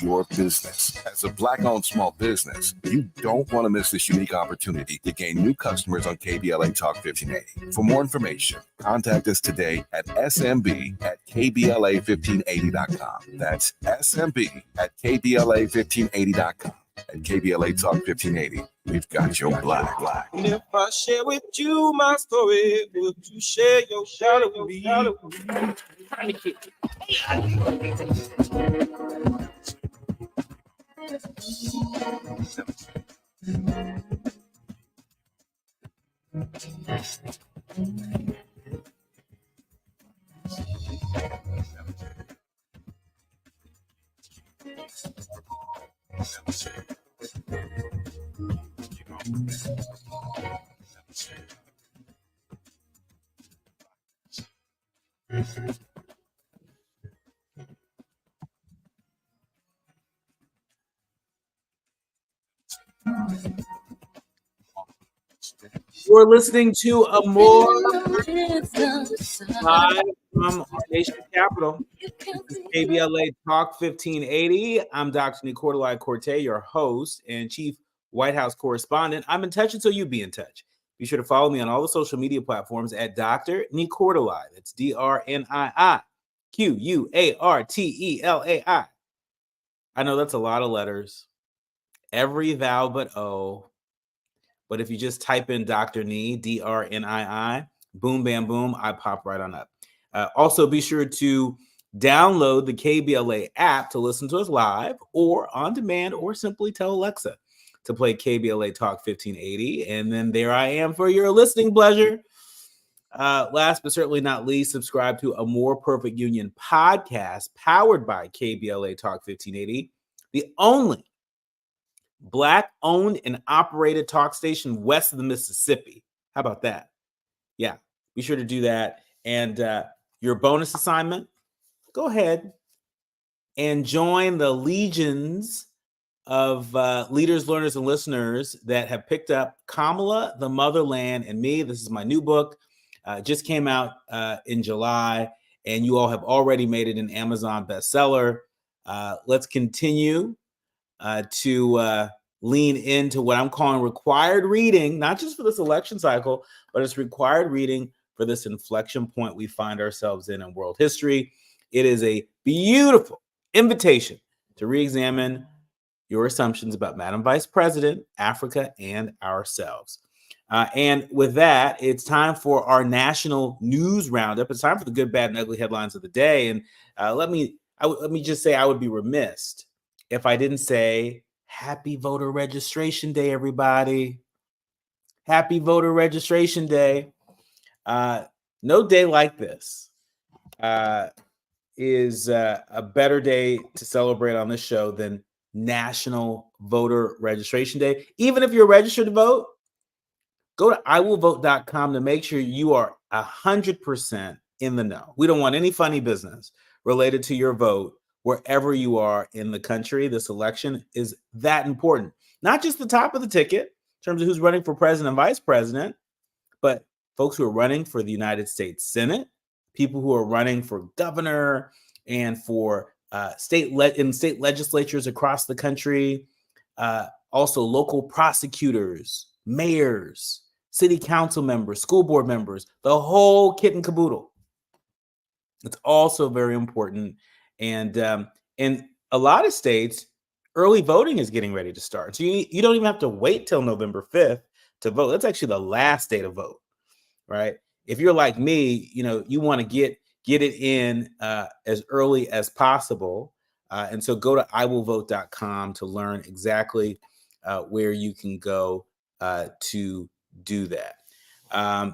your business. As a Black-owned small business, you don't want to miss this unique opportunity to gain new customers on KBLA Talk 1580. For more information, contact us today at smb@kbla1580.com. That's smb@kbla1580.com. At KBLA Talk 1580, we've got your black. And if I share with you my story, would you share your shadow with me? We're listening to a more live from our nation capital. KBLA Talk 1580. I'm Dr. Nii-Quartelai Quartey, your host and chief White House correspondent. I'm in touch until you be in touch. Be sure to follow me on all the social media platforms at Dr. Nii-Quartelai. That's DrNiiQuartelai. I know that's a lot of letters. Every vowel but O. But if you just type in Dr. Nii, DrNii, boom, bam, boom, I pop right on up. Also, be sure to download the KBLA app to listen to us live or on demand, or simply tell Alexa to play KBLA Talk 1580. And then there I am for your listening pleasure. Last but certainly not least, subscribe to A More Perfect Union podcast powered by KBLA Talk 1580, the only Black-owned and operated talk station west of the Mississippi. How about that? Yeah, be sure to do that. And your bonus assignment, go ahead and join the legions of leaders, learners, and listeners that have picked up Kamala, the Motherland, and Me. This is my new book. Just came out in July, and you all have already made it an Amazon bestseller. Let's continue to lean into what I'm calling required reading, not just for this election cycle, but it's required reading for this inflection point we find ourselves in world history. It is a beautiful invitation to re-examine your assumptions about Madam Vice President, Africa, and ourselves. And with that, it's time for our national news roundup. It's time for the good, bad, and ugly headlines of the day. And let me just say I would be remiss if I didn't say happy voter registration day, everybody. Happy voter registration day. No day like this is a better day to celebrate on this show than National Voter Registration Day. Even if you're registered to vote, go to iwillvote.com to make sure you are 100% in the know. We don't want any funny business related to your vote wherever you are in the country. This election is that important. Not just the top of the ticket in terms of who's running for president and vice president, but folks who are running for the United States Senate, people who are running for governor and for state legislatures across the country, also local prosecutors, mayors, city council members, school board members, the whole kit and caboodle. It's also very important. And in a lot of states, early voting is getting ready to start. So you don't even have to wait till November 5th to vote. That's actually the last day to vote, right? If you're like me, you want to get it in as early as possible. And so go to iwillvote.com to learn exactly where you can go to do that. I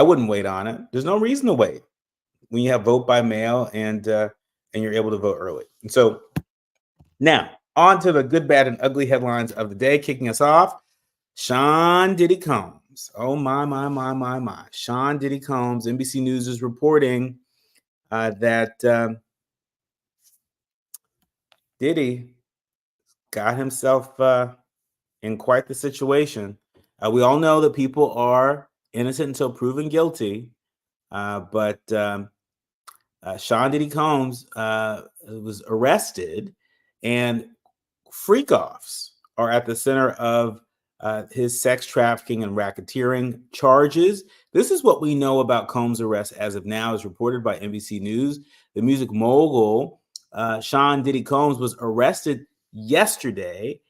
wouldn't wait on it. There's no reason to wait when you have vote by mail and you're able to vote early. And so now on to the good, bad, and ugly headlines of the day. Kicking us off, Sean Diddy Combs. Oh, my. Sean Diddy Combs, NBC News is reporting that Diddy got himself in quite the situation. We all know that people are innocent until proven guilty, but Sean Diddy Combs was arrested, and freak-offs are at the center of his sex trafficking and racketeering charges. This is what we know about Combs' arrest as of now, as reported by NBC News. The music mogul, Sean Diddy Combs, was arrested yesterday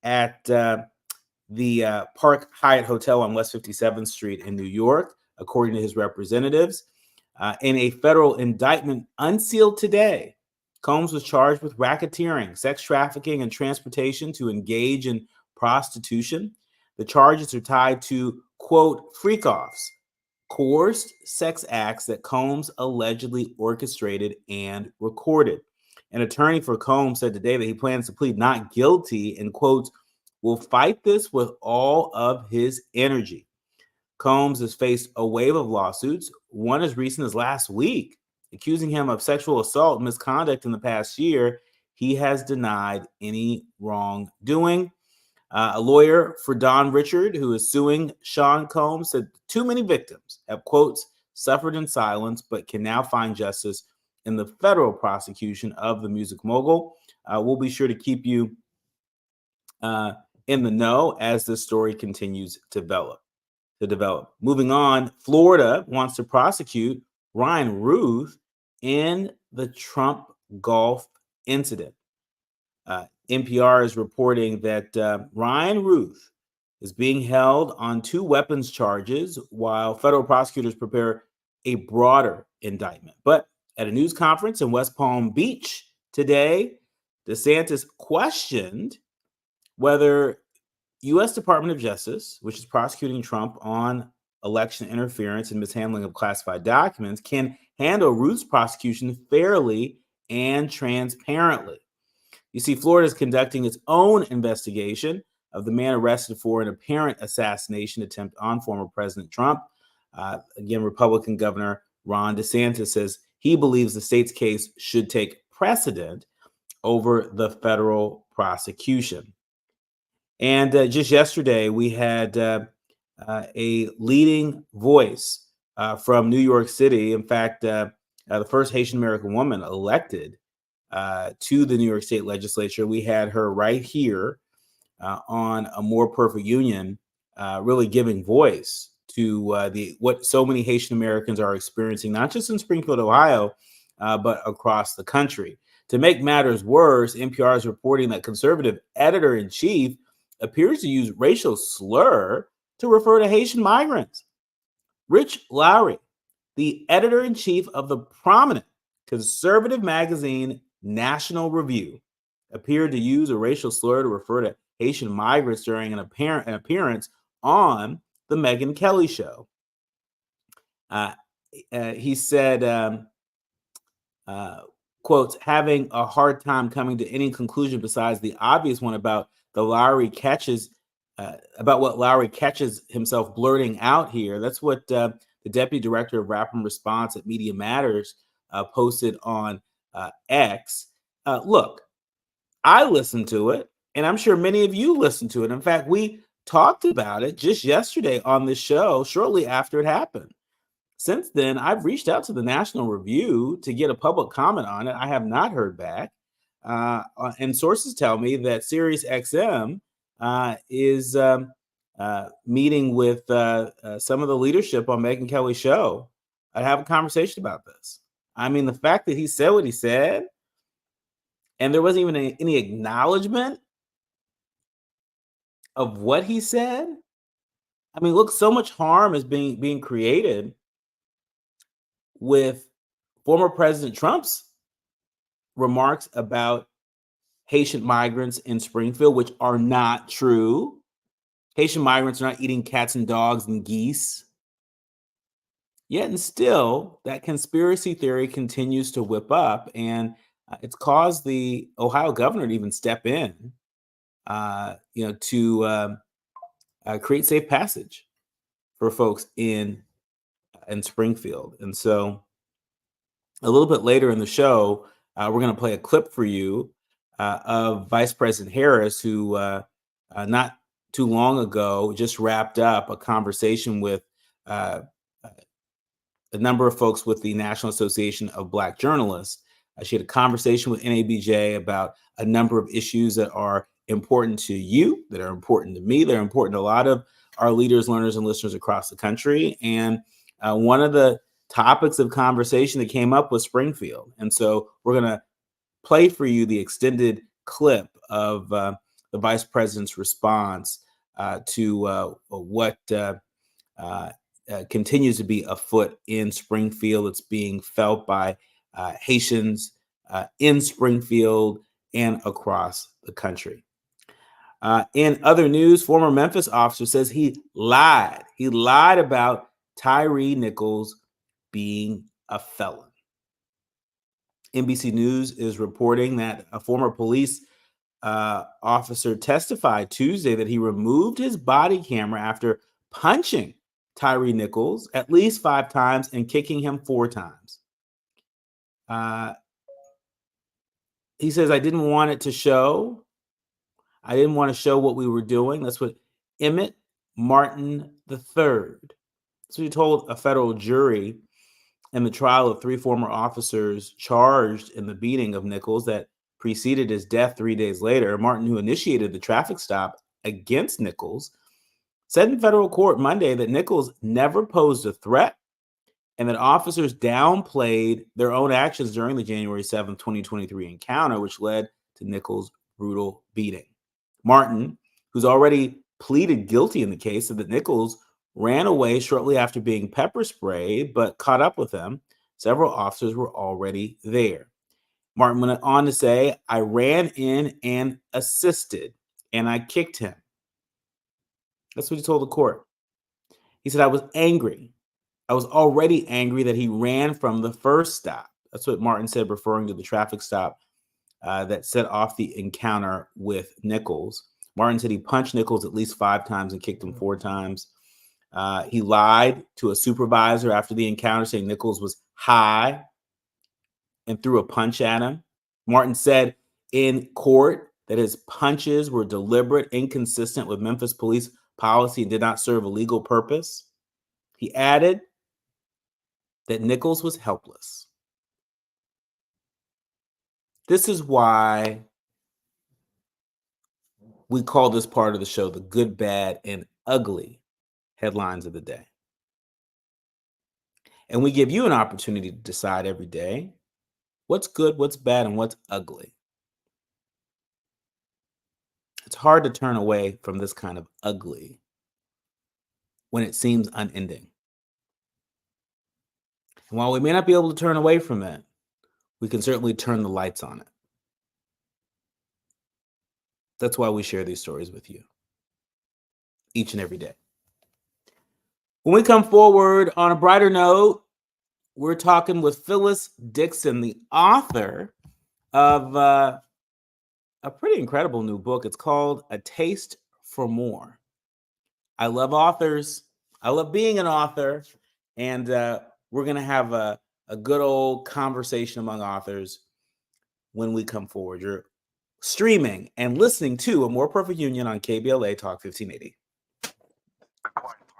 at the Park Hyatt Hotel on West 57th Street in New York, according to his representatives. In a federal indictment unsealed today, Combs was charged with racketeering, sex trafficking, and transportation to engage in prostitution. The charges are tied to, quote, freak-offs, coerced sex acts that Combs allegedly orchestrated and recorded. An attorney for Combs said today that he plans to plead not guilty and, quote, will fight this with all of his energy. Combs has faced a wave of lawsuits, one as recent as last week, accusing him of sexual assault and misconduct in the past year. He has denied any wrongdoing. A lawyer for Don Richard, who is suing Sean Combs, said too many victims have, quotes, suffered in silence, but can now find justice in the federal prosecution of the music mogul. We'll be sure to keep you in the know as this story continues to develop. Moving on, Florida wants to prosecute Ryan Ruth in the Trump golf incident. NPR is reporting that Ryan Ruth is being held on 2 weapons charges while federal prosecutors prepare a broader indictment. But at a news conference in West Palm Beach today, DeSantis questioned whether U.S. Department of Justice, which is prosecuting Trump on election interference and mishandling of classified documents, can handle Ruth's prosecution fairly and transparently. You see, Florida is conducting its own investigation of the man arrested for an apparent assassination attempt on former President Trump. Again, Republican Governor Ron DeSantis says he believes the state's case should take precedent over the federal prosecution. And just yesterday, we had a leading voice from New York City. In fact, the first Haitian American woman elected to the New York State Legislature. We had her right here on A More Perfect Union, really giving voice to what so many Haitian Americans are experiencing, not just in Springfield, Ohio, but across the country. To make matters worse, NPR is reporting that conservative editor-in-chief appears to use racial slur to refer to Haitian migrants. Rich Lowry, the editor-in-chief of the prominent conservative magazine National Review, appeared to use a racial slur to refer to Haitian migrants during an appearance on the Megyn Kelly show. He said, quotes, having a hard time coming to any conclusion besides the obvious one about what Lowry catches himself blurting out here. That's what the deputy director of Rap and Response at Media Matters posted on X. Look, I listened to it, and I'm sure many of you listened to it. In fact, we talked about it just yesterday on the show shortly after it happened. Since then, I've reached out to the National Review to get a public comment on it. I have not heard back. And sources tell me that SiriusXM is meeting with some of the leadership on Megyn Kelly's show. I'd have a conversation about this. I mean, the fact that he said what he said, and there wasn't even any acknowledgement of what he said. I mean, look, so much harm is being created with former President Trump's remarks about Haitian migrants in Springfield, which are not true. Haitian migrants are not eating cats and dogs and geese. Yet and still, that conspiracy theory continues to whip up, and it's caused the Ohio governor to even step in, to create safe passage for folks in Springfield. And so a little bit later in the show, we're going to play a clip for you of Vice President Harris, who not too long ago just wrapped up a conversation with a number of folks with the National Association of Black Journalists. She had a conversation with NABJ about a number of issues that are important to you, that are important to me, they're important to a lot of our leaders, learners, and listeners across the country. And one of the topics of conversation that came up was Springfield. And so we're going to play for you the extended clip of the vice president's response to what continues to be afoot in Springfield. It's being felt by Haitians in Springfield and across the country. In other news, former Memphis officer says he lied. He lied about Tyree Nichols being a felon. NBC News is reporting that a former police officer testified Tuesday that he removed his body camera after punching Tyree Nichols at least 5 times and kicking him 4 times. He says, I didn't want it to show. I didn't want to show what we were doing. That's what Emmett Martin III. So he told a federal jury in the trial of 3 former officers charged in the beating of Nichols that preceded his death 3 days later. Martin, who initiated the traffic stop against Nichols, said in federal court Monday that Nichols never posed a threat and that officers downplayed their own actions during the January 7th, 2023 encounter, which led to Nichols' brutal beating. Martin, who's already pleaded guilty in the case, said that Nichols ran away shortly after being pepper sprayed, but caught up with him. Several officers were already there. Martin went on to say, I ran in and assisted, and I kicked him. That's what he told the court. He said, I was angry. I was already angry that he ran from the first stop. That's what Martin said, referring to the traffic stop that set off the encounter with Nichols. Martin said he punched Nichols at least 5 times and kicked him 4 times. He lied to a supervisor after the encounter, saying Nichols was high and threw a punch at him. Martin said in court that his punches were deliberate, inconsistent with Memphis police policy, and did not serve a legal purpose. He added that Nichols was helpless. This is why we call this part of the show the good, bad, and ugly headlines of the day. And we give you an opportunity to decide every day what's good, what's bad, and what's ugly. It's hard to turn away from this kind of ugly when it seems unending. And while we may not be able to turn away from it, we can certainly turn the lights on it. That's why we share these stories with you each and every day. When we come forward on a brighter note, we're talking with Phyllis Dixon, the author of a pretty incredible new book. It's called A Taste for More. I love authors. I love being an author. And we're going to have a good old conversation among authors when we come forward. You're streaming and listening to A More Perfect Union on KBLA Talk 1580.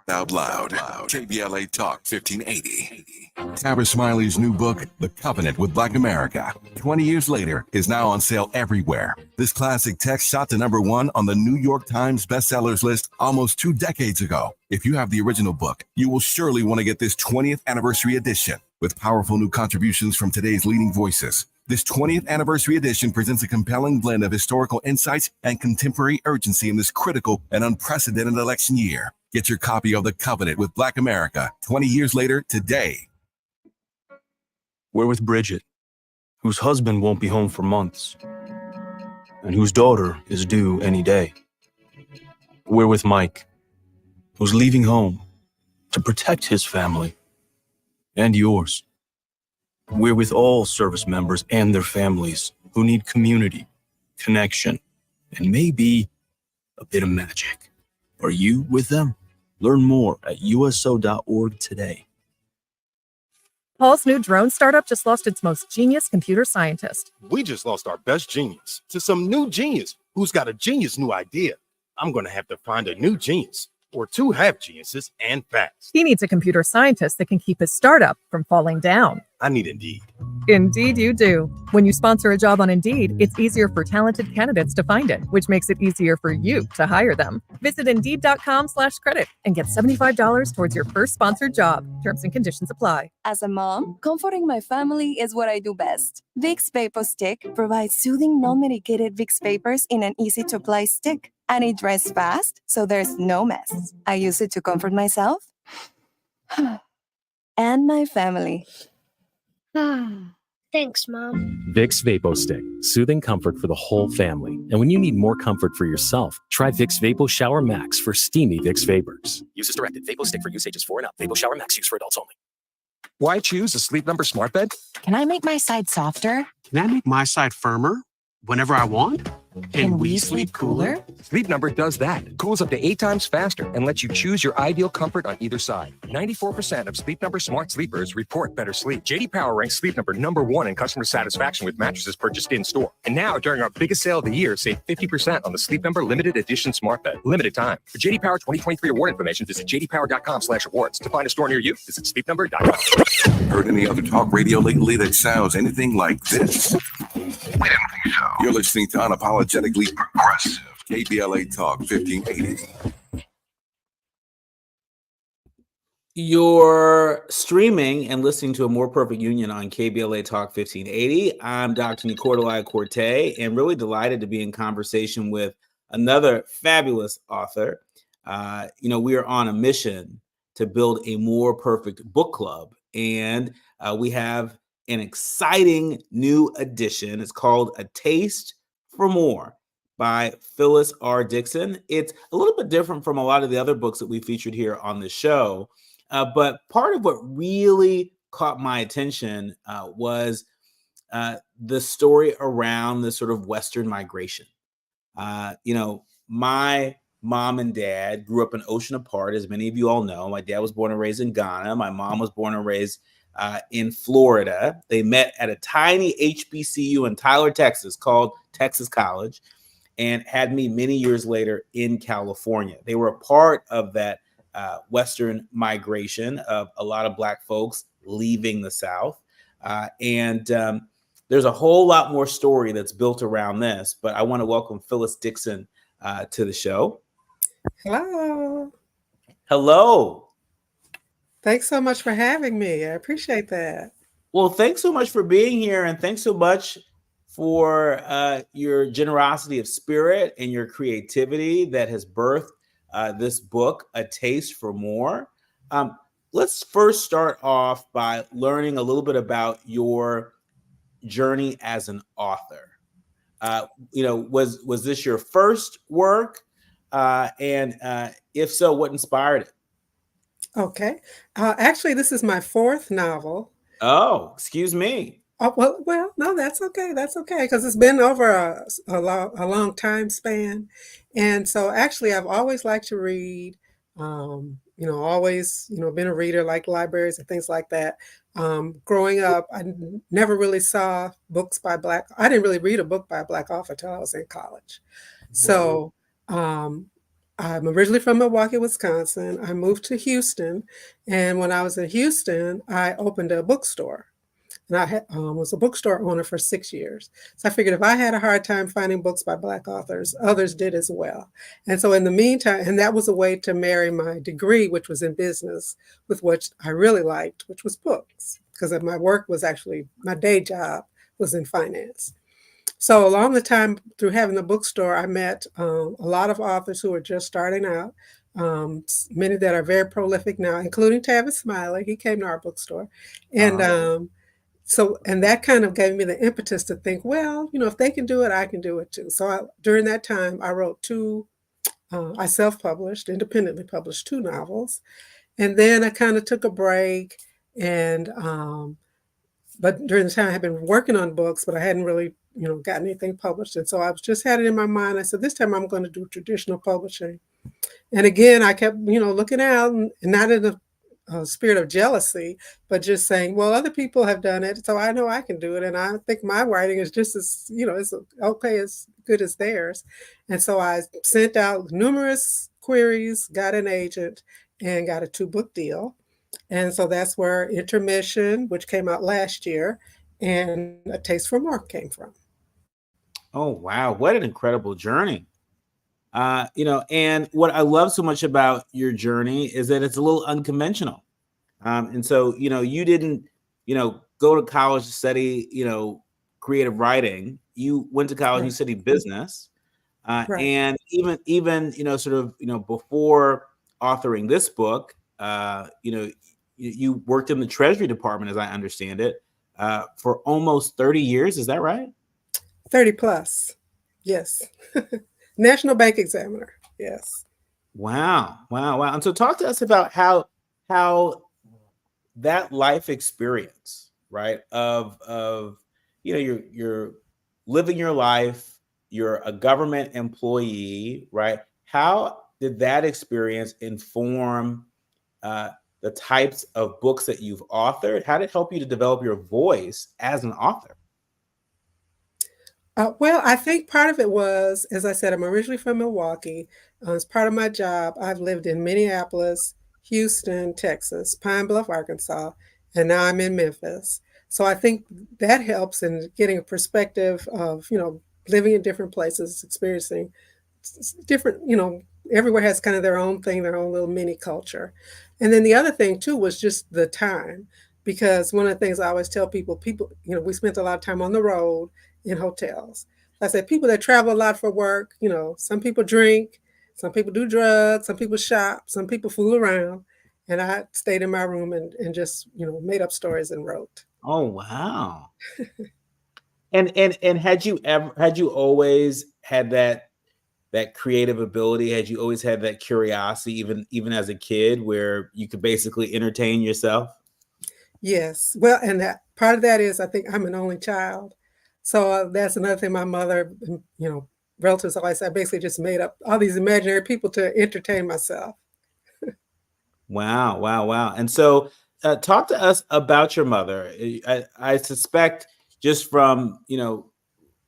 Out loud. KBLA Talk 1580. Tabitha Smiley's new book, The Covenant with Black America, 20 years later, is now on sale everywhere. This classic text shot to #1 on the New York Times bestsellers list almost 2 decades ago. If you have the original book, you will surely want to get this 20th anniversary edition with powerful new contributions from today's leading voices. This 20th anniversary edition presents a compelling blend of historical insights and contemporary urgency in this critical and unprecedented election year. Get your copy of The Covenant with Black America 20 years later today. We're with Bridget, whose husband won't be home for months, and whose daughter is due any day. We're with Mike, who's leaving home to protect his family and yours. We're with all service members and their families who need community, connection, and maybe a bit of magic. Are you with them? Learn more at uso.org today. Paul's new drone startup just lost its most genius computer scientist. We just lost our best genius to some new genius who's got a genius new idea. I'm going to have to find a new genius. or two have geniuses and fast. He needs a computer scientist that can keep his startup from falling down. I need Indeed. Indeed, you do. When you sponsor a job on Indeed, it's easier for talented candidates to find it, which makes it easier for you to hire them. Visit Indeed.com/credit and get $75 towards your first sponsored job. Terms and conditions apply. As a mom, comforting my family is what I do best. Vicks Vapor Stick provides soothing, non-medicated Vicks vapors in an easy-to-apply stick, and it dries fast, so there's no mess. I use it to comfort myself and my family. Thanks, Mom. Vicks Vapo Stick, soothing comfort for the whole family. And when you need more comfort for yourself, try Vicks Vapo Shower Max for steamy Vicks vapors. Use as directed. Vapo Stick for use ages 4 and up. Vapo Shower Max use for adults only. Why choose a Sleep Number smart bed? Can I make my side softer? Can I make my side firmer whenever I want? Can we sleep cooler? Sleep Number does that. Cools up to 8 times faster and lets you choose your ideal comfort on either side. 94% of Sleep Number smart sleepers report better sleep. JD Power ranks Sleep Number #1 in customer satisfaction with mattresses purchased in-store. And now, during our biggest sale of the year, save 50% on the Sleep Number limited edition smart bed. Limited time. For JD Power 2023 award information, visit jdpower.com/awards. To find a store near you, visit sleepnumber.com. Heard any other talk radio lately that sounds anything like this? We didn't think so. You're listening to Unapologetically Progressive, KBLA Talk 1580. You're streaming and listening to A More Perfect Union on KBLA Talk 1580. I'm Dr. Nii-Quartelai Quartey, and really delighted to be in conversation with another fabulous author. We are on a mission to build a more perfect book club, and we have an exciting new edition. It's called A Taste for More by Phyllis R. Dixon. It's a little bit different from a lot of the other books that we featured here on the show. But part of what really caught my attention was the story around the sort of Western migration. My mom and dad grew up an ocean apart, as many of you all know. My dad was born and raised in Ghana. My mom was born and raised in Florida. They met at a tiny HBCU in Tyler, Texas, called Texas College, and had me many years later in California. They were a part of that Western migration of a lot of Black folks leaving the South. And there's a whole lot more story that's built around this, but I want to welcome Phyllis Dixon to the show. Hello. Hello. Thanks so much for having me. I appreciate that. Well, thanks so much for being here, and thanks so much for your generosity of spirit and your creativity that has birthed this book, A Taste for More. Let's first start off by learning a little bit about your journey as an author. Was this your first work? And if so, what inspired it? Okay. Actually, this is my fourth novel. Oh, excuse me. Oh, well, no, that's okay. That's okay. Because it's been over a long time span. And so actually, I've always liked to read, always, been a reader, like libraries and things like that. Growing up, I never really saw books by I didn't really read a book by a Black author until I was in college. So I'm originally from Milwaukee, Wisconsin. I moved to Houston. And when I was in Houston, I opened a bookstore. And I was a bookstore owner for 6 years. So I figured if I had a hard time finding books by Black authors, others did as well. And so in the meantime, and that was a way to marry my degree, which was in business, with what I really liked, which was books, because my work was actually, my day job was in finance. So along the time through having the bookstore, I met a lot of authors who were just starting out, many that are very prolific now, including Tavis Smiley. He came to our bookstore. And and that kind of gave me the impetus to think, well, if they can do it, I can do it too. So during that time, I wrote I self-published, independently published 2 novels. And then I kind of took a break. And but during the time I had been working on books, but I hadn't really gotten anything published. And so I just had it in my mind. I said, this time I'm going to do traditional publishing. And again, I kept, looking out, and not in a spirit of jealousy, but just saying, well, other people have done it, so I know I can do it. And I think my writing is just as, as okay, as good as theirs. And so I sent out numerous queries, got an agent, and got a 2-book deal. And so that's where Intermission, which came out last year, and A Taste for More came from. Oh, wow. What an incredible journey. And what I love so much about your journey is that it's a little unconventional. And so, you didn't, go to college to study, creative writing. You went to college, you Right. studied business. Right. And even, before authoring this book, you worked in the Treasury Department, as I understand it, for almost 30 years. Is that right? 30 plus. Yes. National Bank Examiner. Yes. Wow. And so talk to us about how that life experience, right? Of you're living your life, you're a government employee, right? How did that experience inform the types of books that you've authored? How did it help you to develop your voice as an author? Well, I think part of it was, as I said, I'm originally from Milwaukee. As part of my job, I've lived in Minneapolis, Houston, Texas, Pine Bluff, Arkansas, and now I'm in Memphis. So I think that helps in getting a perspective of, living in different places, experiencing different, everywhere has kind of their own thing, their own little mini culture. And then the other thing too was just the time, because one of the things I always tell people, we spent a lot of time on the road in hotels. I said, people that travel a lot for work, some people drink, some people do drugs, some people shop, some people fool around. And I stayed in my room and just, made up stories and wrote. Oh, wow. And had you always had that creative ability? Had you always had that curiosity, even as a kid, where you could basically entertain yourself? Yes. Well, and that part of that is I think I'm an only child. So that's another thing my mother, relatives always said, I basically just made up all these imaginary people to entertain myself. Wow. And so talk to us about your mother. I suspect just from,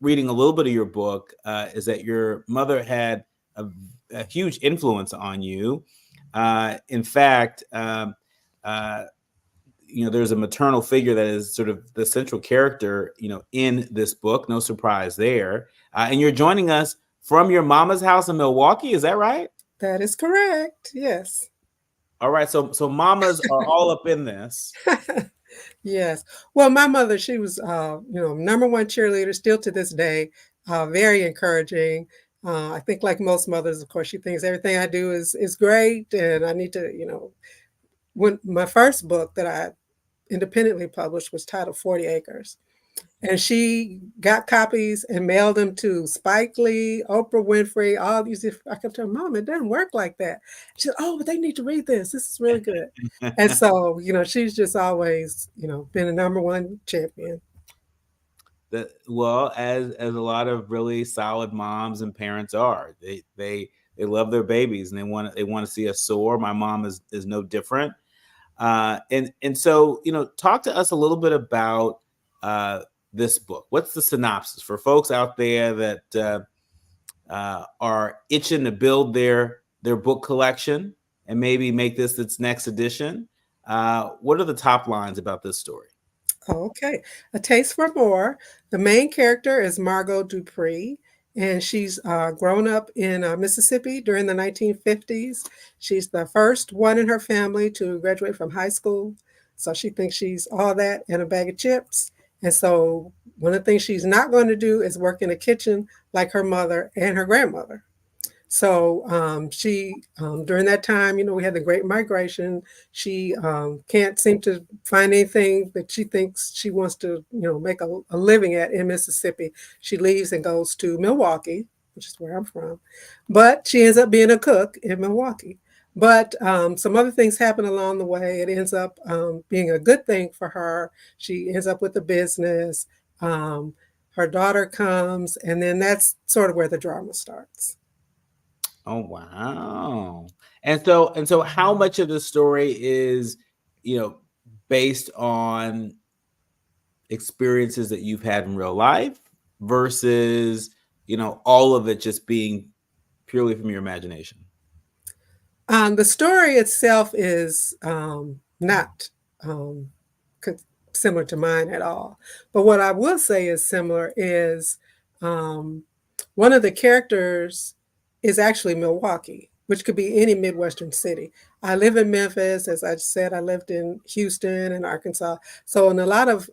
reading a little bit of your book, is that your mother had a huge influence on you. In fact, there's a maternal figure that is sort of the central character, in this book. No surprise there. And you're joining us from your mama's house in Milwaukee. Is that right? That is correct. Yes. All right. So mamas are all up in this. Yes. Well, my mother, she was, number one cheerleader still to this day, very encouraging. I think like most mothers, of course, she thinks everything I do is great. And I need to, when my first book that I independently published was titled 40 Acres. And she got copies and mailed them to Spike Lee, Oprah Winfrey, all these. I kept telling Mom, it doesn't work like that. She said, oh, but they need to read this. This is really good. And so, she's just always, been a number one champion. Well, as a lot of really solid moms and parents are, they love their babies and they want to see us soar. My mom is no different. And so, talk to us a little bit about this book. What's the synopsis for folks out there that are itching to build their book collection and maybe make this its next edition? What are the top lines about this story? Okay. A Taste for More. The main character is Margot Dupree, and she's grown up in Mississippi during the 1950s. She's the first one in her family to graduate from high school. So she thinks she's all that and a bag of chips. And so one of the things she's not going to do is work in a kitchen like her mother and her grandmother. So she, during that time, we had the Great Migration. She can't seem to find anything that she thinks she wants to, make a living at in Mississippi. She leaves and goes to Milwaukee, which is where I'm from. But she ends up being a cook in Milwaukee. But some other things happen along the way. It ends up being a good thing for her. She ends up with a business. Her daughter comes, and then that's sort of where the drama starts. Oh, wow. And so how much of the story is, based on experiences that you've had in real life versus, all of it just being purely from your imagination? The story itself is not similar to mine at all. But what I will say is similar is one of the characters is actually Milwaukee, which could be any Midwestern city. I live in Memphis. As I said, I lived in Houston and Arkansas. So in a lot of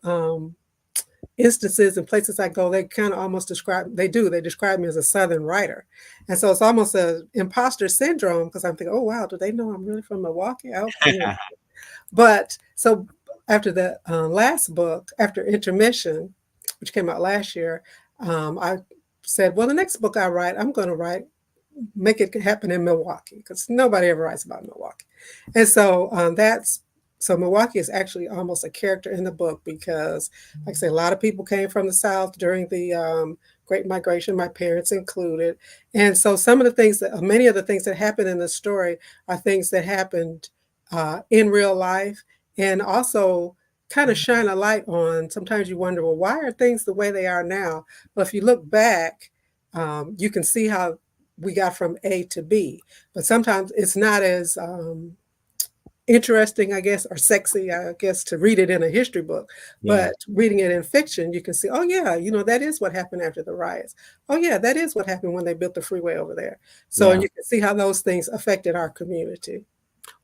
instances and places I go, they kind of almost they describe me as a Southern writer. And so it's almost an imposter syndrome because I'm thinking, oh, wow, do they know I'm really from Milwaukee? But so after the last book, after Intermission, which came out last year, I said, well, the next book I write, I'm going to make it happen in Milwaukee because nobody ever writes about Milwaukee. And so so Milwaukee is actually almost a character in the book because, like I say, a lot of people came from the South during the Great Migration, my parents included. And so many of the things that happen in the story are things that happened in real life, and also kind of shine a light on, sometimes you wonder, well, why are things the way they are now? Well, if you look back, you can see how we got from A to B, but sometimes it's not as interesting, I guess, or sexy, I guess, to read it in a history book. Yeah. But reading it in fiction, you can see, oh yeah, that is what happened after the riots. Oh yeah, that is what happened when they built the freeway over there. So and you can see how those things affected our community.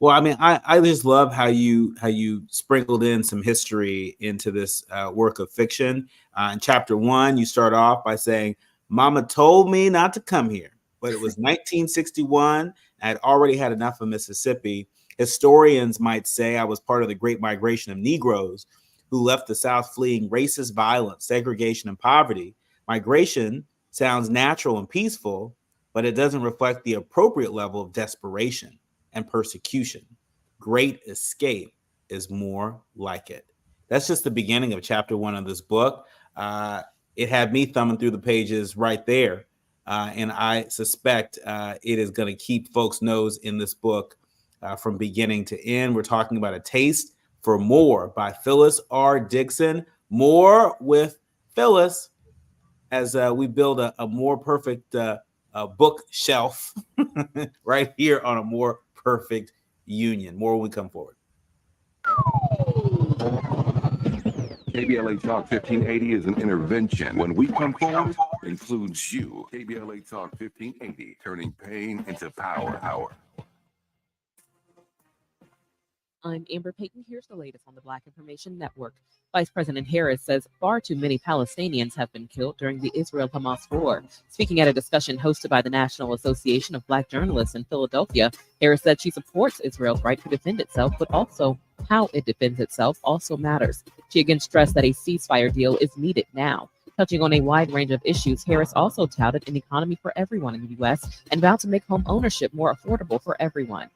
Well, I mean, I just love how you sprinkled in some history into this work of fiction. In chapter 1, you start off by saying, "Mama told me not to come here, but it was 1961. I had already had enough of Mississippi. Historians might say I was part of the Great Migration of Negroes who left the South fleeing racist violence, segregation, and poverty. Migration sounds natural and peaceful, but it doesn't reflect the appropriate level of desperation and persecution. Great escape is more like it." That's just the beginning of chapter 1 of this book. It had me thumbing through the pages right there. And I suspect it is going to keep folks' nose in this book from beginning to end. We're talking about A Taste for More by Phyllis R. Dixon. More with Phyllis as we build a more perfect bookshelf right here on A More Perfect Union. More when we come forward. KBLA Talk 1580 is an intervention. When we come forward, includes you. KBLA Talk 1580, turning pain into power. I'm Amber Payton. Here's the latest on the Black Information Network. Vice President Harris says far too many Palestinians have been killed during the Israel-Hamas war. Speaking at a discussion hosted by the National Association of Black Journalists in Philadelphia, Harris said she supports Israel's right to defend itself, but also how it defends itself also matters. She again stressed that a ceasefire deal is needed now. Touching on a wide range of issues, Harris also touted an economy for everyone in the U.S. and vowed to make home ownership more affordable for everyone.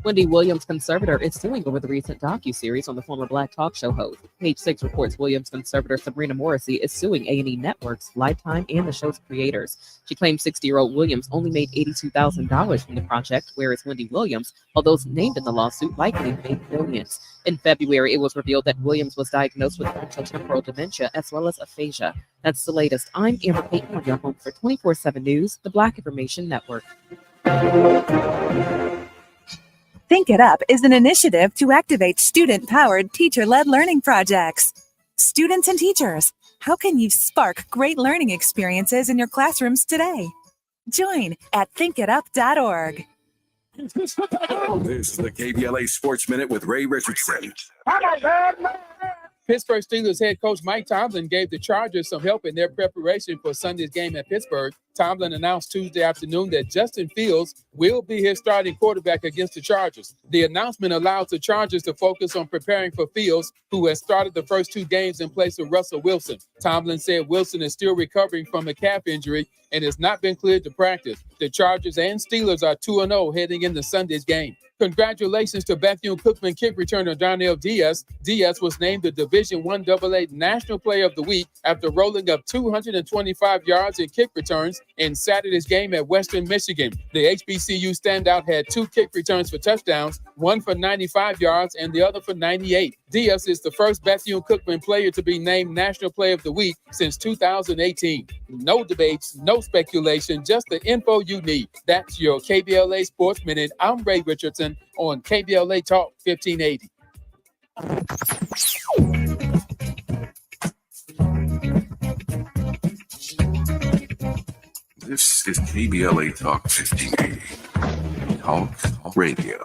Wendy Williams' conservator is suing over the recent docuseries on the former Black talk show host. Page 6 reports Williams' conservator Sabrina Morrissey is suing A&E Networks, Lifetime, and the show's creators. She claims 60-year-old Williams only made $82,000 from the project, whereas Wendy Williams, although named in the lawsuit, likely made millions. In February, it was revealed that Williams was diagnosed with frontotemporal dementia as well as aphasia. That's the latest. I'm Amber Payton on your home for 24/7 News, the Black Information Network. Think It Up is an initiative to activate student-powered, teacher-led learning projects. Students and teachers, how can you spark great learning experiences in your classrooms today? Join at thinkitup.org. This is the KBLA Sports Minute with Ray Richardson. Pittsburgh Steelers head coach Mike Tomlin gave the Chargers some help in their preparation for Sunday's game at Pittsburgh. Tomlin announced Tuesday afternoon that Justin Fields will be his starting quarterback against the Chargers. The announcement allows the Chargers to focus on preparing for Fields, who has started the first 2 games in place of Russell Wilson. Tomlin said Wilson is still recovering from a calf injury and has not been cleared to practice. The Chargers and Steelers are 2-0 heading into Sunday's game. Congratulations to Bethune-Cookman kick returner Darnell Diaz. Diaz was named the Division I AA National Player of the Week after rolling up 225 yards in kick returns in Saturday's game at Western Michigan. The HBCU standout had 2 kick returns for touchdowns, one for 95 yards and the other for 98. Diaz is the first Bethune-Cookman player to be named National Player of the Week since 2018. No debates, no speculation, just the info you need. That's your KBLA Sports Minute. I'm Ray Richardson on KBLA Talk 1580. This is KBLA Talk 1580. Talk radio.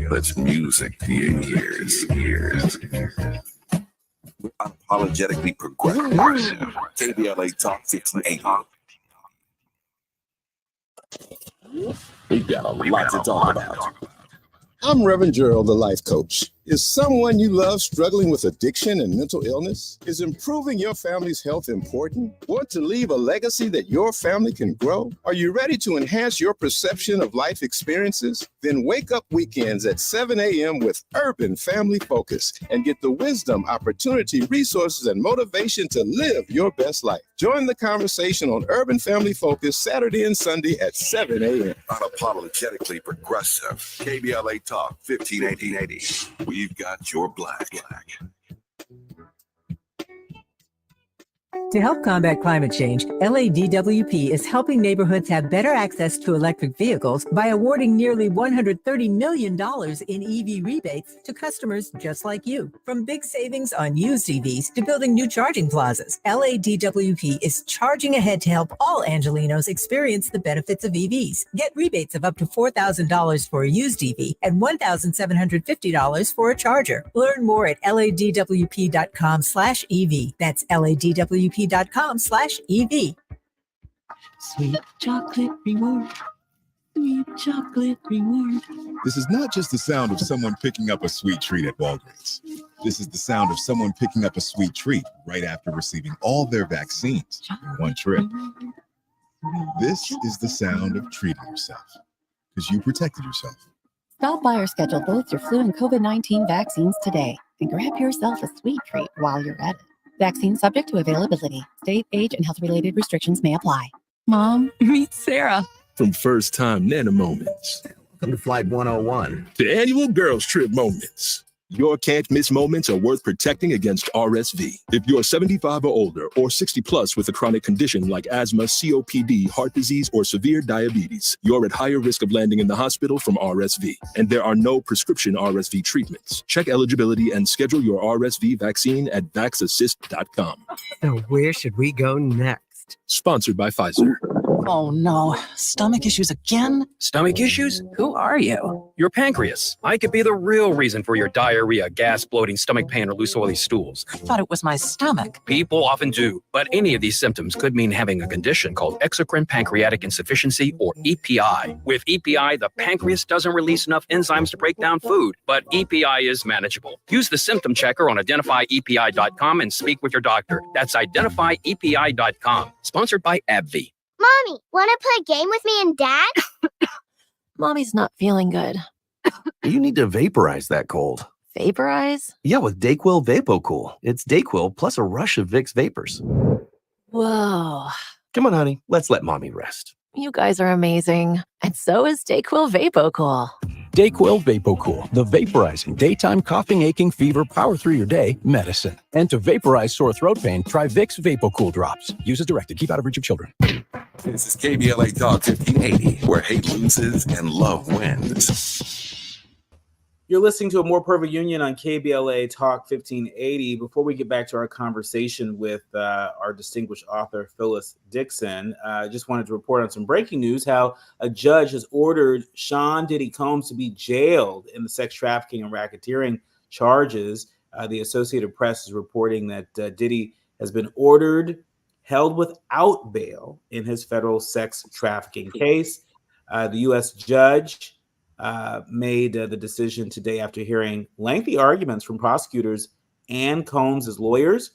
That's music to your ears. We're unapologetically progressive. KBLA Talk 1580. We've got a lot to talk about. I'm Reverend Gerald, the life coach. Is someone you love struggling with addiction and mental illness? Is improving your family's health important? Want to leave a legacy that your family can grow? Are you ready to enhance your perception of life experiences? Then wake up weekends at 7 a.m. with Urban Family Focus and get the wisdom, opportunity, resources, and motivation to live your best life. Join the conversation on Urban Family Focus Saturday and Sunday at 7 a.m. Unapologetically progressive. KBLA Talk 1580. We've got your black. To help combat climate change, LADWP is helping neighborhoods have better access to electric vehicles by awarding nearly $130 million in EV rebates to customers just like you. From big savings on used EVs to building new charging plazas, LADWP is charging ahead to help all Angelenos experience the benefits of EVs. Get rebates of up to $4,000 for a used EV and $1,750 for a charger. Learn more at ladwp.com/EV. That's ladwp.com/EV. Sweet chocolate reward. Sweet chocolate reward. This is not just the sound of someone picking up a sweet treat at Walgreens. This is the sound of someone picking up a sweet treat right after receiving all their vaccines in one trip. This is the sound of treating yourself because you protected yourself. Stop by or schedule both your flu and COVID-19 vaccines today and grab yourself a sweet treat while you're at it. Vaccine subject to availability. State, age, and health-related restrictions may apply. Mom, meet Sarah. From first-time Nana moments. Welcome to Flight 101. To annual girls trip moments. Your can't miss moments are worth protecting against RSV. If you're 75 or older or 60 plus with a chronic condition like asthma, COPD, heart disease, or severe diabetes, you're at higher risk of landing in the hospital from RSV. And there are no prescription RSV treatments. Check eligibility and schedule your RSV vaccine at vaxassist.com. So where should we go next? Sponsored by Pfizer. Oh no, stomach issues again? Stomach issues? Who are you? Your pancreas. I could be the real reason for your diarrhea, gas, bloating, stomach pain, or loose oily stools. I thought it was my stomach. People often do, but any of these symptoms could mean having a condition called exocrine pancreatic insufficiency, or EPI. With EPI, the pancreas doesn't release enough enzymes to break down food, but EPI is manageable. Use the symptom checker on identifyepi.com and speak with your doctor. That's identifyepi.com. Sponsored by AbbVie. Mommy, want to play a game with me and Dad? Mommy's not feeling good. You need to vaporize that cold. Vaporize? Yeah, with Dayquil VapoCool. It's Dayquil plus a rush of Vicks vapors. Whoa. Come on, honey. Let's let mommy rest. You guys are amazing. And so is Dayquil VapoCool. Dayquil VapoCool, the vaporizing daytime coughing, aching, fever, power through your day medicine. And to vaporize sore throat pain, try Vicks VapoCool drops. Use as directed. Keep out of reach of children. This is KBLA Talk 1580, where hate loses and love wins. You're listening to A More Perfect Union on KBLA Talk 1580. Before we get back to our conversation with our distinguished author, Phyllis Dixon, I just wanted to report on some breaking news, how a judge has ordered Sean Diddy Combs to be jailed in the sex trafficking and racketeering charges. The Associated Press is reporting that Diddy has been held without bail in his federal sex trafficking case. The U.S. judge made the decision today after hearing lengthy arguments from prosecutors and Combs' lawyers.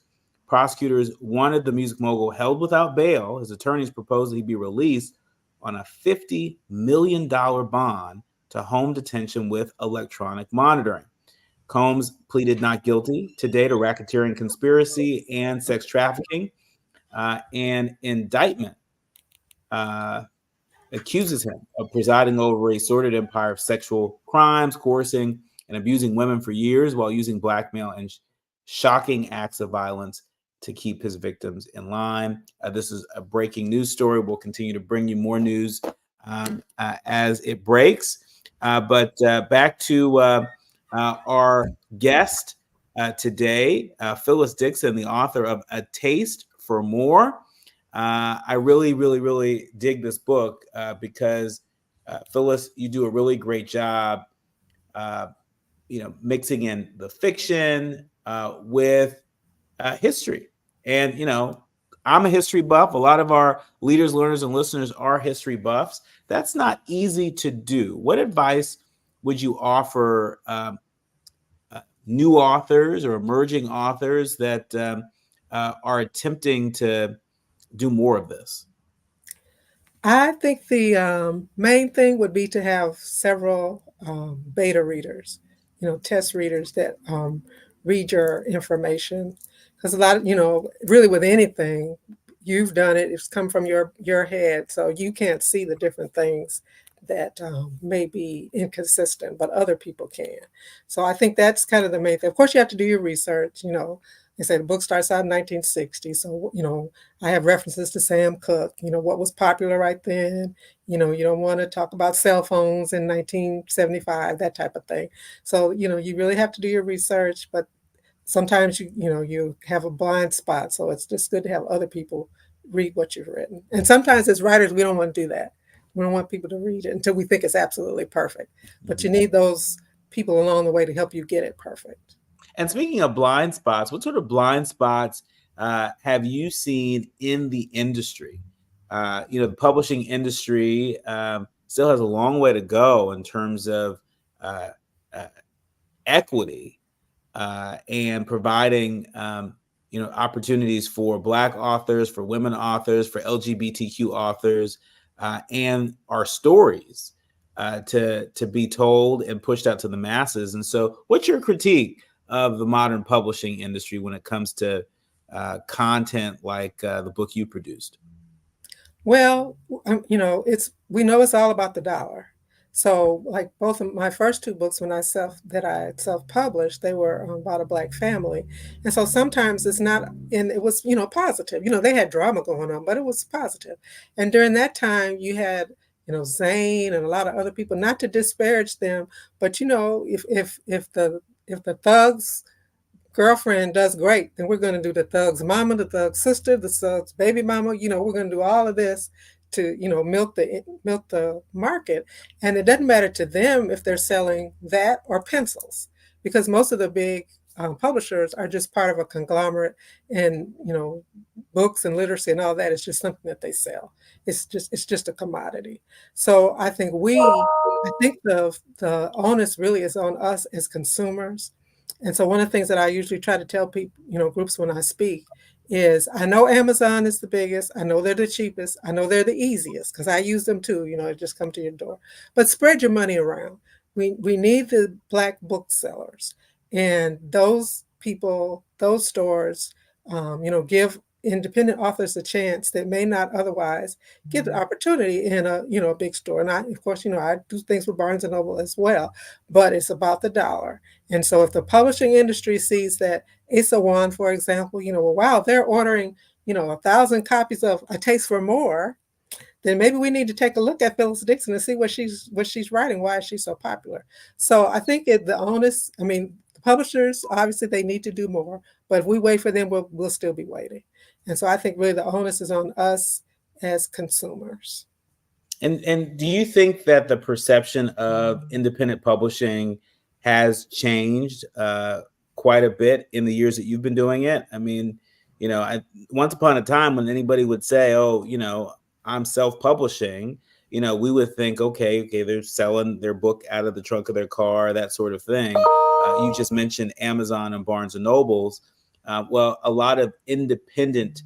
Prosecutors wanted the music mogul held without bail. His attorneys proposed that he be released on a $50 million bond to home detention with electronic monitoring. Combs pleaded not guilty today to racketeering, conspiracy, and sex trafficking. An indictment accuses him of presiding over a sordid empire of sexual crimes, coercing and abusing women for years while using blackmail and shocking acts of violence to keep his victims in line. This is a breaking news story. We'll continue to bring you more news as it breaks. But back to our guest today, Phyllis Dixon, the author of A Taste for More. I really, really, really dig this book because Phyllis, you do a really great job, mixing in the fiction with history. And, I'm a history buff. A lot of our leaders, learners, and listeners are history buffs. That's not easy to do. What advice would you offer new authors or emerging authors that are attempting to do more of this? I think the main thing would be to have several beta readers, test readers that read your information. Because a lot of, really with anything, you've done it, it's come from your head. So you can't see the different things that may be inconsistent, but other people can. So I think that's kind of the main thing. Of course, you have to do your research, They say the book starts out in 1960. So, I have references to Sam Cooke, what was popular right then. You don't want to talk about cell phones in 1975, that type of thing. So, you really have to do your research, but sometimes you have a blind spot. So it's just good to have other people read what you've written. And sometimes as writers, we don't want to do that. We don't want people to read it until we think it's absolutely perfect. But you need those people along the way to help you get it perfect. And speaking of blind spots, what sort of blind spots have you seen in the industry? The publishing industry still has a long way to go in terms of equity and providing, opportunities for Black authors, for women authors, for LGBTQ authors, and our stories to be told and pushed out to the masses. And so, what's your critique of the modern publishing industry when it comes to content like the book you produced? Well, we know it's all about the dollar. So, like both of my first two books, when I self-published, they were about a Black family, and so sometimes it's not, and it was positive. They had drama going on, but it was positive. And during that time, you had Zane and a lot of other people. Not to disparage them, but if the thug's girlfriend does great, then we're going to do the thug's mama, the thug's sister, the thug's baby mama. We're going to do all of this to milk the market. And it doesn't matter to them if they're selling that or pencils, because most of the big publishers are just part of a conglomerate, and books and literacy and all that is just something that they sell. It's just a commodity. So I think the onus really is on us as consumers. And so one of the things that I usually try to tell people, groups when I speak, is I know Amazon is the biggest. I know they're the cheapest. I know they're the easiest because I use them too. It just come to your door. But spread your money around. We need the Black booksellers, and those people, those stores, give independent authors a chance that may not otherwise get the opportunity in a big store. And of course, I do things with Barnes and Noble as well, but it's about the dollar. And so if the publishing industry sees that Asa Wan, for example, wow, they're ordering, 1,000 copies of A Taste for More, then maybe we need to take a look at Phyllis Dixon and see what she's writing. Why is she so popular? So I think the publishers, obviously they need to do more, but if we wait for them, we'll still be waiting. And so I think really the onus is on us as consumers. And do you think that the perception of independent publishing has changed quite a bit in the years that you've been doing it? I mean, once upon a time when anybody would say, oh, I'm self-publishing, we would think, okay, they're selling their book out of the trunk of their car, that sort of thing. You just mentioned Amazon and Barnes and Nobles. Well, a lot of independent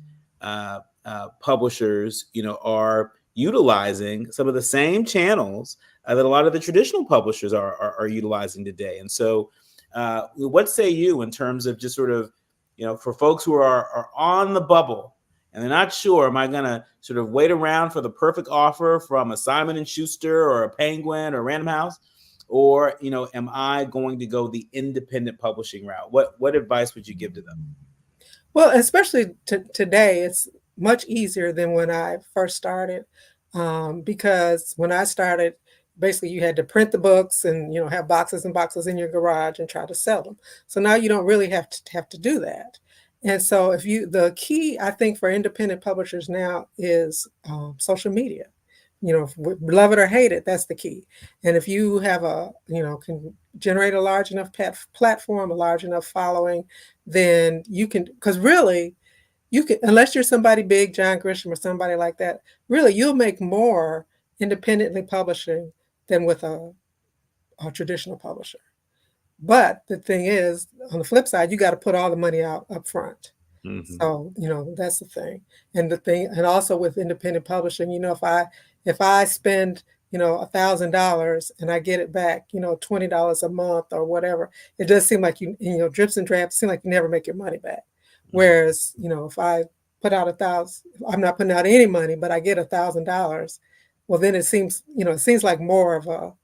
publishers, are utilizing some of the same channels that a lot of the traditional publishers are utilizing today. And so what say you in terms of just sort of, for folks who are on the bubble and they're not sure, am I going to sort of wait around for the perfect offer from a Simon & Schuster or a Penguin or Random House? or am I going to go the independent publishing route? What advice would you give to them? Well, especially today, it's much easier than when I first started, because when I started, basically you had to print the books and have boxes and boxes in your garage and try to sell them. So now you don't really have to do that. And so the key I think for independent publishers now is social media. Love it or hate it, that's the key. And if you have can generate a large enough platform, a large enough following, then you can, because really you can, unless you're somebody big, John Grisham or somebody like that, really you'll make more independently publishing than with a traditional publisher. But the thing is, on the flip side, you got to put all the money out up front. Mm-hmm. So, that's the thing. And also with independent publishing, if I spend, $1,000 and I get it back, $20 a month or whatever, it does seem like drips and drabs, seem like you never make your money back. Whereas, if I put out $1,000, I'm not putting out any money, but I get $1,000, well, then it seems like more of a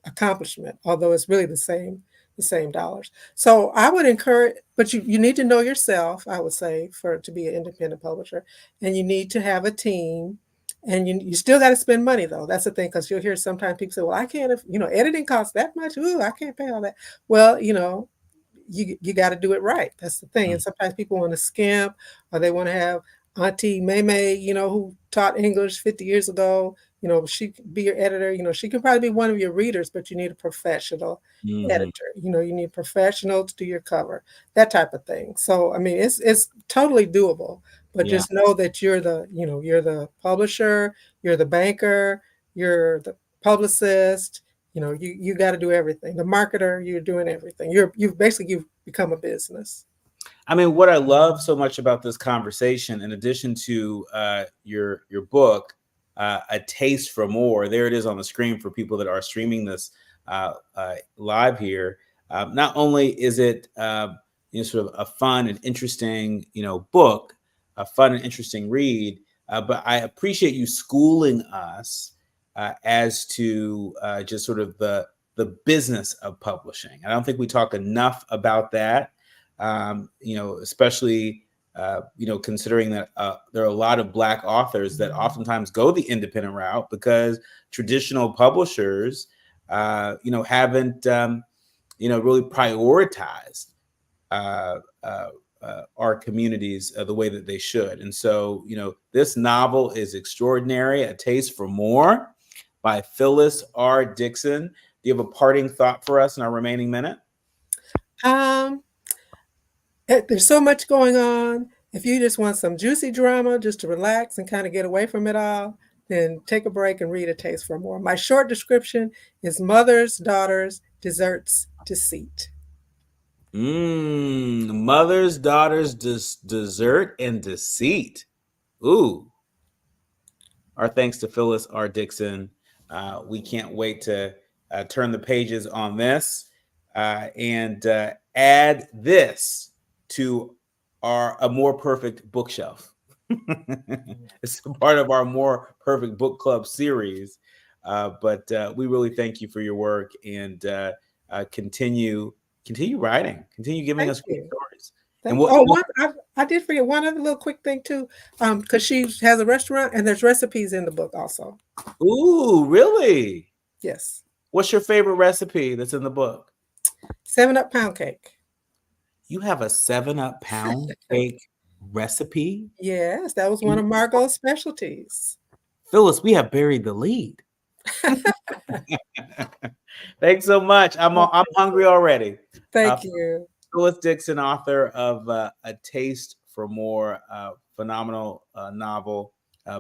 accomplishment, although it's really the same dollars. So I would encourage, but you need to know yourself, I would say, to be an independent publisher, and you need to have a team, and you still got to spend money though. That's the thing, because you'll hear sometimes people say, well, I can't, editing costs that much. Ooh, I can't pay all that. Well, you got to do it right. That's the thing. And sometimes people want to skimp, or they want to have Auntie May, who taught English 50 years ago. She could be your editor. She can probably be one of your readers, but you need a professional editor. You need a professional to do your cover, that type of thing. So, I mean, it's totally doable, but just know that you're the publisher, you're the banker, you're the publicist. You got to do everything. The marketer, you're doing everything. You've become a business. I mean, what I love so much about this conversation, in addition to your book, A Taste for More, there it is on the screen for people that are streaming this live here. Not only is it sort of a fun and interesting book, a fun and interesting read, but I appreciate you schooling us as to just sort of the business of publishing. I don't think we talk enough about that. Especially, considering that there are a lot of Black authors that oftentimes go the independent route because traditional publishers, haven't, really prioritized our communities the way that they should. And so, this novel is extraordinary. A Taste for More by Phyllis R. Dixon. Do you have a parting thought for us in our remaining minute? There's so much going on. If you just want some juicy drama, just to relax and kind of get away from it all, then take a break and read A Taste for More. My short description is Mothers, Daughters, Desserts, Deceit. Mothers, Daughters, Dessert, and Deceit. Ooh. Our thanks to Phyllis R. Dixon. We can't wait to turn the pages on this and add this to a More Perfect bookshelf. It's a part of our More Perfect book club series, but we really thank you for your work, and continue writing, continue giving us great stories. I did forget one other little quick thing too, because she has a restaurant and there's recipes in the book also. Ooh, really? Yes. What's your favorite recipe that's in the book? 7-Up pound cake. You have a 7-Up pound cake recipe? Yes, that was one of Margot's specialties. Phyllis, we have buried the lead. Thanks so much. I'm hungry already. Thank you. Phyllis Dixon, author of A Taste for More, phenomenal novel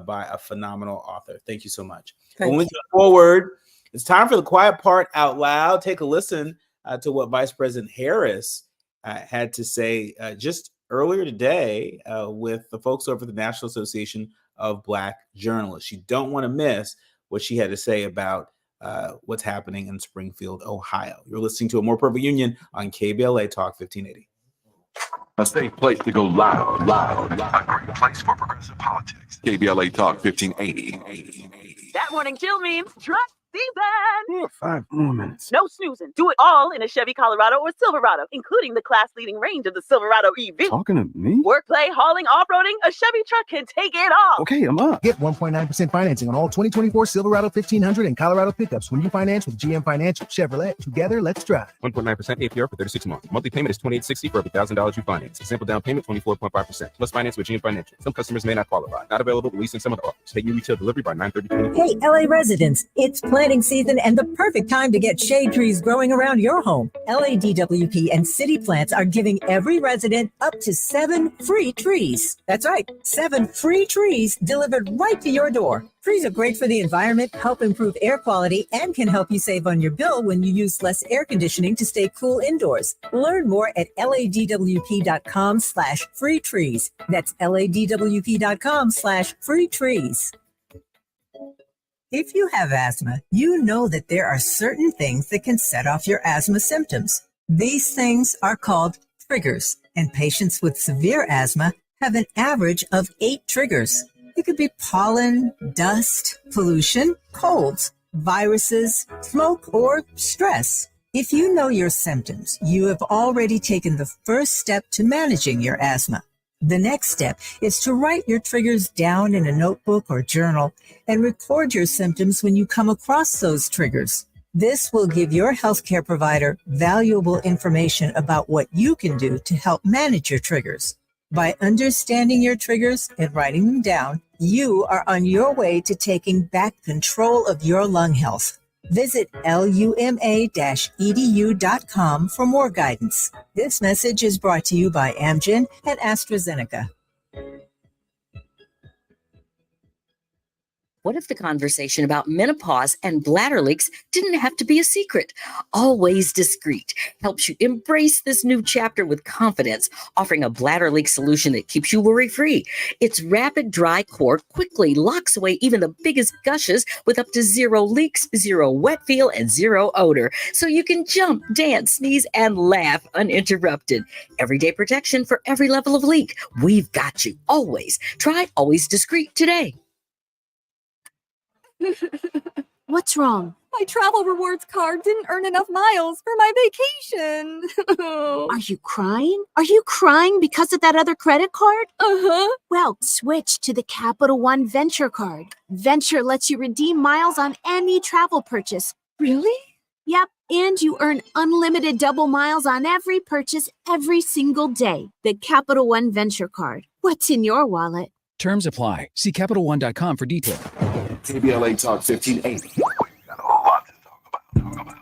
by a phenomenal author. Thank you so much. When we go forward, it's time for the quiet part out loud. Take a listen to what Vice President Harris had to say just earlier today with the folks over at the National Association of Black Journalists. You don't want to miss what she had to say about what's happening in Springfield, Ohio. You're listening to A More Perfect Union on KBLA Talk 1580. A safe place to go loud. A great place for progressive politics. KBLA Talk 1580. That morning chill means trust season. 5 more minutes. No snoozing. Do it all in a Chevy Colorado or Silverado, including the class-leading range of the Silverado EV. Talking to me? Work, play, hauling, off-roading, a Chevy truck can take it all. Okay, I'm up. Get 1.9% financing on all 2024 Silverado 1500 and Colorado pickups when you finance with GM Financial Chevrolet. Together, let's drive. 1.9% APR for 36 months. Monthly payment is $28.60 for every $1,000 you finance. Example down payment 24.5%. Plus finance with GM Financial. Some customers may not qualify. Not available at least in some of the offers. Take your retail delivery by 9/30/2024. Hey, LA residents, it's planting season and the perfect time to get shade trees growing around your home. LADWP and City Plants are giving every resident up to 7 free trees. That's right, 7 free trees delivered right to your door. Trees are great for the environment, help improve air quality, and can help you save on your bill when you use less air conditioning to stay cool indoors. Learn more at ladwp.com/free trees. That's ladwp.com/free trees. If you have asthma, you know that there are certain things that can set off your asthma symptoms. These things are called triggers, and patients with severe asthma have an average of 8 triggers. It could be pollen, dust, pollution, colds, viruses, smoke, or stress. If you know your symptoms, you have already taken the first step to managing your asthma. The next step is to write your triggers down in a notebook or journal and record your symptoms when you come across those triggers. This will give your healthcare provider valuable information about what you can do to help manage your triggers. By understanding your triggers and writing them down, you are on your way to taking back control of your lung health. Visit luma-edu.com for more guidance. This message is brought to you by Amgen and AstraZeneca. What if the conversation about menopause and bladder leaks didn't have to be a secret? Always Discreet helps you embrace this new chapter with confidence, offering a bladder leak solution that keeps you worry-free. Its rapid dry core quickly locks away even the biggest gushes with up to 0 leaks, 0 wet feel, and 0 odor. So you can jump, dance, sneeze, and laugh uninterrupted. Everyday protection for every level of leak. We've got you always. Try Always Discreet today. What's wrong? My travel rewards card didn't earn enough miles for my vacation. Are you crying? Are you crying because of that other credit card? Uh-huh. Well, switch to the Capital One Venture card. Venture lets you redeem miles on any travel purchase. Really? Yep, and you earn unlimited double miles on every purchase every single day. The Capital One Venture card. What's in your wallet? Terms apply. See CapitalOne.com for details. KBLA Talk 1580.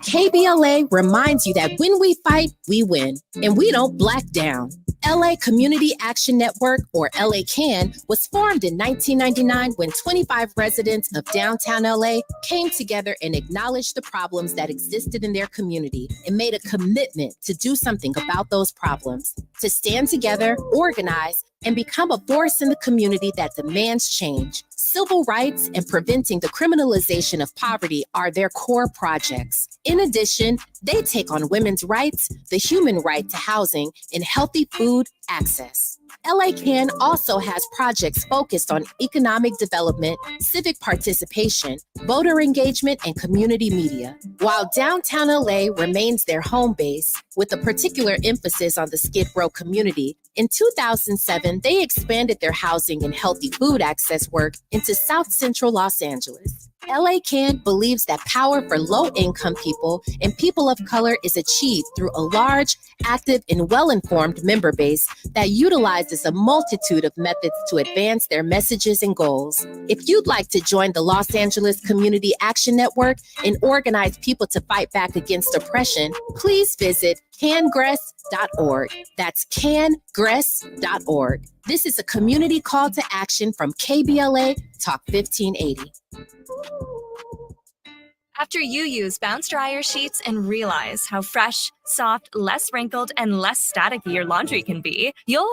KBLA reminds you that when we fight, we win, and we don't black down. LA Community Action Network, or LA CAN, was formed in 1999 when 25 residents of downtown LA came together and acknowledged the problems that existed in their community and made a commitment to do something about those problems, to stand together, organize, and become a force in the community that demands change. Civil rights and preventing the criminalization of poverty are their core projects. In addition, they take on women's rights, the human right to housing, and healthy food access. LA CAN also has projects focused on economic development, civic participation, voter engagement, and community media. While downtown LA remains their home base, with a particular emphasis on the Skid Row community, in 2007, they expanded their housing and healthy food access work into South Central Los Angeles. LA CAN believes that power for low-income people and people of color is achieved through a large, active, and well-informed member base that utilizes a multitude of methods to advance their messages and goals. If you'd like to join the Los Angeles Community Action Network and organize people to fight back against oppression, please visit cangress.org. That's cangress.org. This is a community call to action from KBLA Talk 1580. After you use Bounce Dryer sheets and realize how fresh, soft, less wrinkled, and less staticky your laundry can be, you'll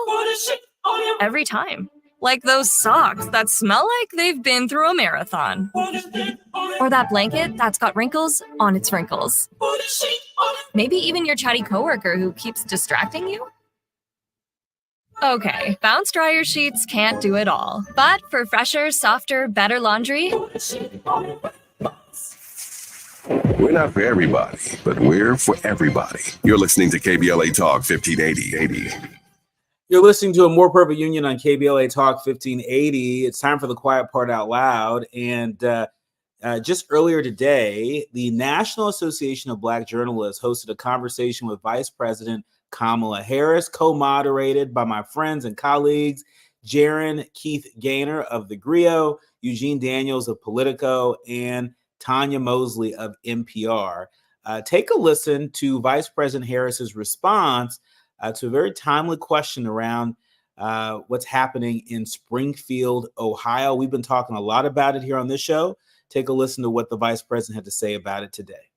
every time. Like those socks that smell like they've been through a marathon. Or that blanket that's got wrinkles on its wrinkles. Maybe even your chatty coworker who keeps distracting you. Okay, Bounce Dryer sheets can't do it all. But for fresher, softer, better laundry, We're not for everybody, but we're for everybody. You're listening to KBLA Talk 1580. You're listening to a More Perfect Union on KBLA Talk 1580. It's time for the quiet part out loud. And just earlier today, the National Association of Black Journalists hosted a conversation with Vice President Kamala Harris, co-moderated by my friends and colleagues, Jaron Keith Gaynor of The Grio, Eugene Daniels of Politico, and Tanya Mosley of NPR. Take a listen to Vice President Harris's response to a very timely question around what's happening in Springfield, Ohio. We've been talking a lot about it here on this show. Take a listen to what the vice president had to say about it today.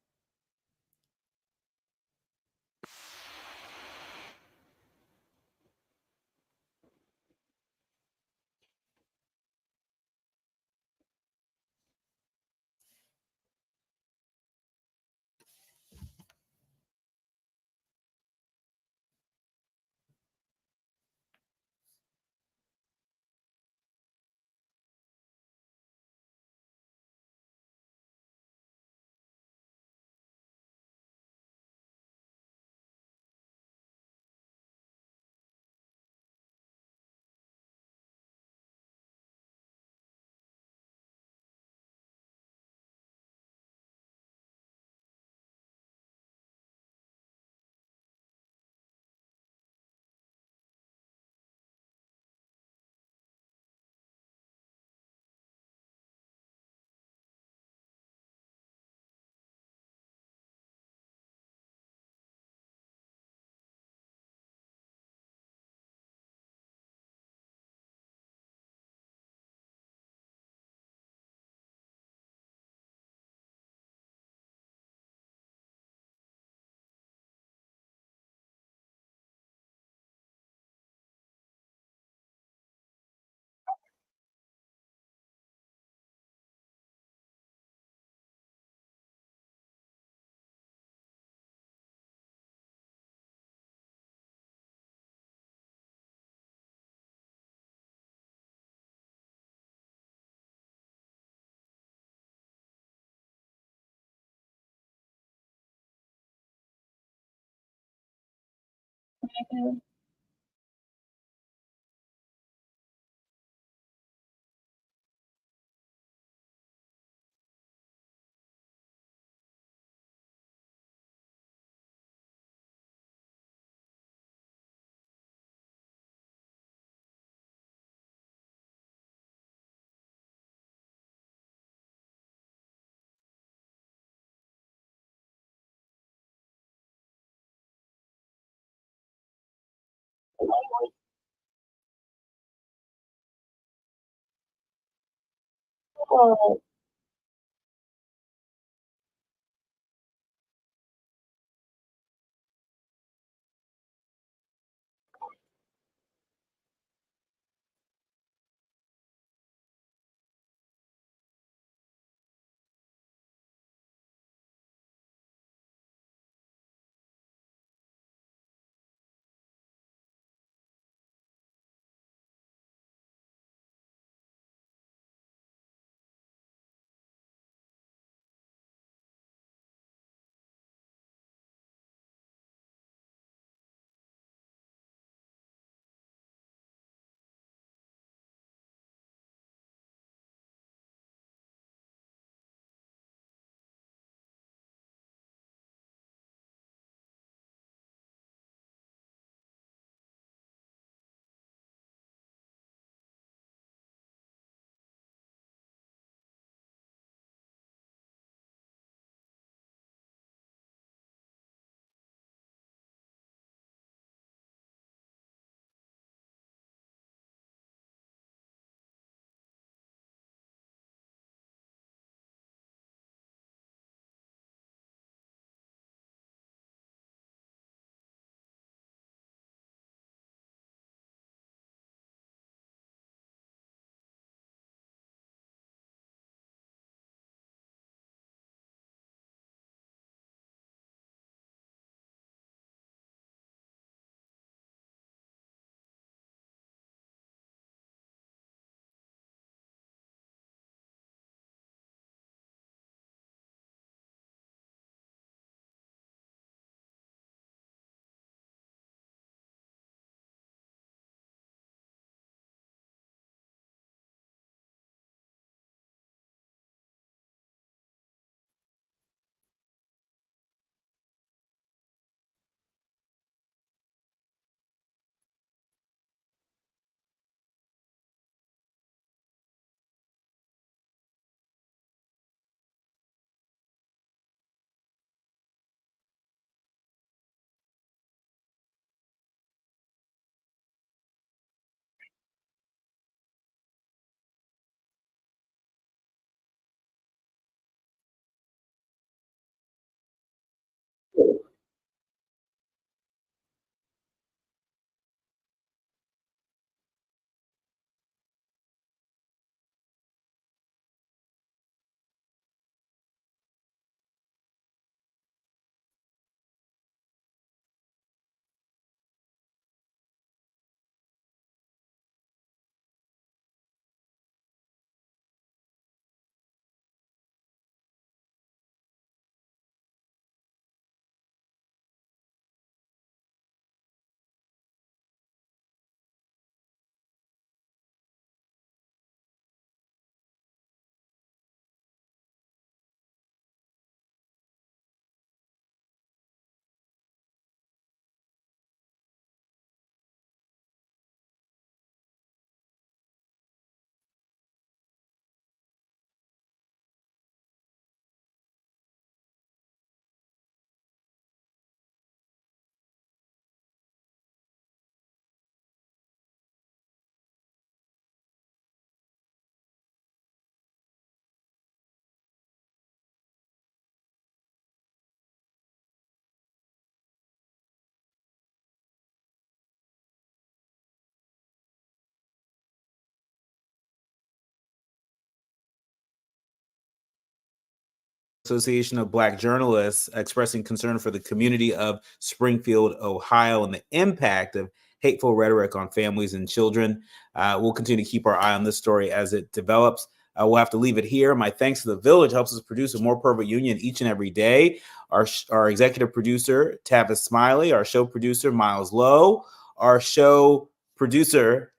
Association of Black Journalists, expressing concern for the community of Springfield, Ohio, and the impact of hateful rhetoric on families and children. We'll continue to keep our eye on this story as it develops. We'll have to leave it here. My thanks to The Village, helps us produce a more perfect union each and every day. Our executive producer, Tavis Smiley, our show producer, Miles Lowe, our show producer,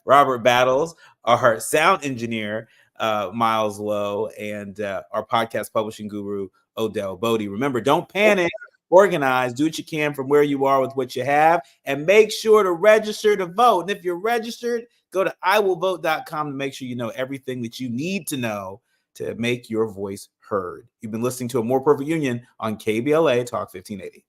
Robert Battles, our sound engineer, Miles Lowe, and our podcast publishing guru, Odell Bodie. Remember, don't panic, organize, do what you can from where you are with what you have, and make sure to register to vote. And if you're registered, go to iwillvote.com to make sure you know everything that you need to know to make your voice heard. You've been listening to A More Perfect Union on KBLA Talk 1580.